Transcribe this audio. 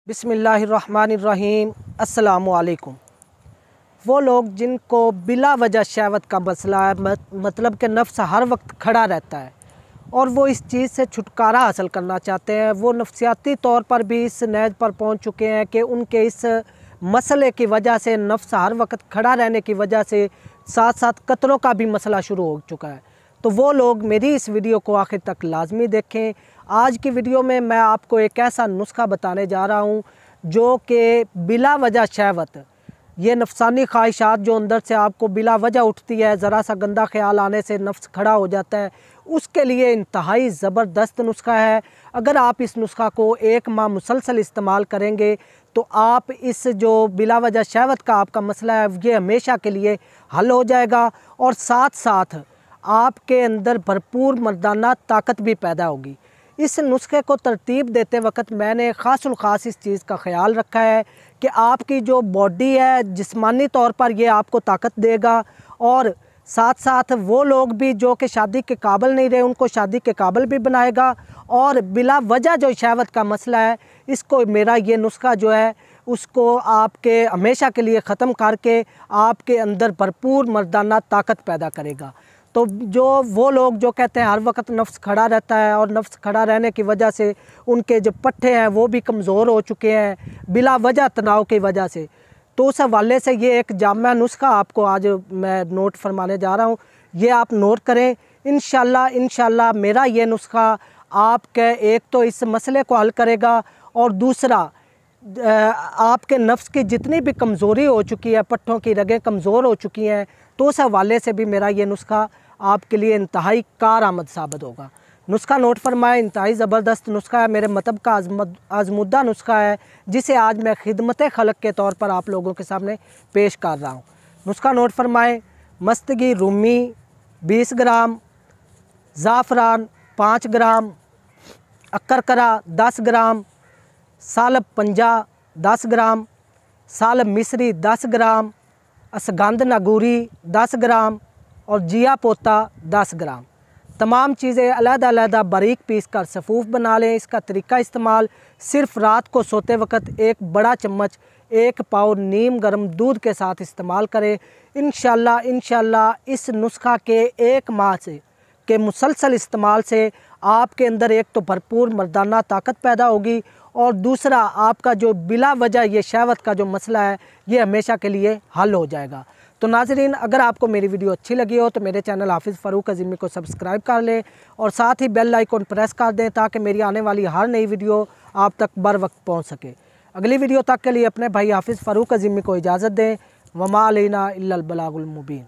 बिस्मिल्लाहिर्रहमानिर्रहीम। अस्सलामुअलैकुम। वो लोग जिनको बिला वजह शहवत का मसला है, मतलब कि नफ्स हर वक्त खड़ा रहता है और वो इस चीज़ से छुटकारा हासिल करना चाहते हैं, वो नफ्सियाती तौर पर भी इस नैज पर पहुंच चुके हैं कि उनके इस मसले की वजह से नफ्स हर वक्त खड़ा रहने की वजह से साथ साथ कत्लों का भी मसला शुरू हो चुका है। तो वो लोग मेरी इस वीडियो को आखिर तक लाजमी देखें। आज की वीडियो में मैं आपको एक ऐसा नुस्खा बताने जा रहा हूँ जो कि बिला वजह शहवत, ये नफसानी ख्वाहिशात जो अंदर से आपको बिला वजह उठती है, ज़रा सा गंदा ख्याल आने से नफ्स खड़ा हो जाता है, उसके लिए इंतहाई ज़बरदस्त नुस्खा है। अगर आप इस नुस्खा को 1 माह मुसलसल इस्तेमाल करेंगे तो आप इस जो बिला वजह शहवत का आपका मसला है ये हमेशा के लिए हल हो जाएगा और साथ साथ आपके अंदर भरपूर मर्दाना ताकत भी पैदा होगी। इस नुस्खे को तरतीब देते वक्त मैंने ख़ासुल ख़ास इस चीज़ का ख्याल रखा है कि आपकी जो बॉडी है जिस्मानी तौर पर ये आपको ताकत देगा और साथ साथ वो लोग भी जो कि शादी के काबिल नहीं रहे उनको शादी के काबिल भी बनाएगा और बिला वजह जो शहवत का मसला है इसको मेरा ये नुस्खा जो है उसको आपके हमेशा के लिए ख़त्म करके आपके अंदर भरपूर मर्दाना ताकत पैदा करेगा। तो जो वो लोग जो कहते हैं हर वक्त नफ्स खड़ा रहता है और नफ्स खड़ा रहने की वजह से उनके जो पट्टे हैं वो भी कमज़ोर हो चुके हैं बिला वजह तनाव की वजह से, तो उस हवाले से ये एक जामा नुस्खा आपको आज मैं नोट फरमाने जा रहा हूँ। ये आप नोट करें। इंशाल्लाह मेरा ये नुस्खा आपके एक तो इस मसले को हल करेगा और दूसरा आपके नफ्स की जितनी भी कमज़ोरी हो चुकी है, पट्टों की रगें कमज़ोर हो चुकी हैं, तो उस हवाले से भी मेरा ये नुस्खा आपके लिए इंतहाई कारआमद साबित होगा। नुस्खा नोट फरमाएं। इंतहाई ज़बरदस्त नुस्खा है, मेरे मतलब का आज़मुद्दा नुस्खा है जिसे आज मैं खिदमत खलक के तौर पर आप लोगों के सामने पेश कर रहा हूँ। नुस्खा नोट फरमाएं। मस्तगी रूमी 20 ग्राम, ज़ाफ़रान 5 ग्राम, अक्करकरा 10 ग्राम, सालब पंजा 10 ग्राम, सालब मिस्री 10 ग्राम, असगंध नागूरी 10 ग्राम और जिया पोता 10 ग्राम। तमाम चीज़ें अलग-अलग बारीक पीस कर सफ़ूफ़ बना लें। इसका तरीका इस्तेमाल सिर्फ़ रात को सोते वक्त 1 बड़ा चम्मच 1 पाव नीम गर्म दूध के साथ इस्तेमाल करें। इंशाल्लाह इस नुस्खा के 1 माह से के मुसलसल इस्तेमाल से आपके अंदर एक तो भरपूर मर्दाना ताकत पैदा होगी और दूसरा आपका जो बिला वजह ये शहवत का जो मसला है ये हमेशा के लिए हल हो जाएगा। तो नाज़रीन, अगर आपको मेरी वीडियो अच्छी लगी हो तो मेरे चैनल हाफिज़ फ़ारूक अज़ीमी को सब्सक्राइब कर लें और साथ ही बेल आइकन प्रेस कर दें ताकि मेरी आने वाली हर नई वीडियो आप तक बर वक्त पहुँच सके। अगली वीडियो तक के लिए अपने भाई हाफिज़ फ़ारूक अज़ीमी को इजाज़त दें। वमा अलैना इल्लल बलागुल मुबीन।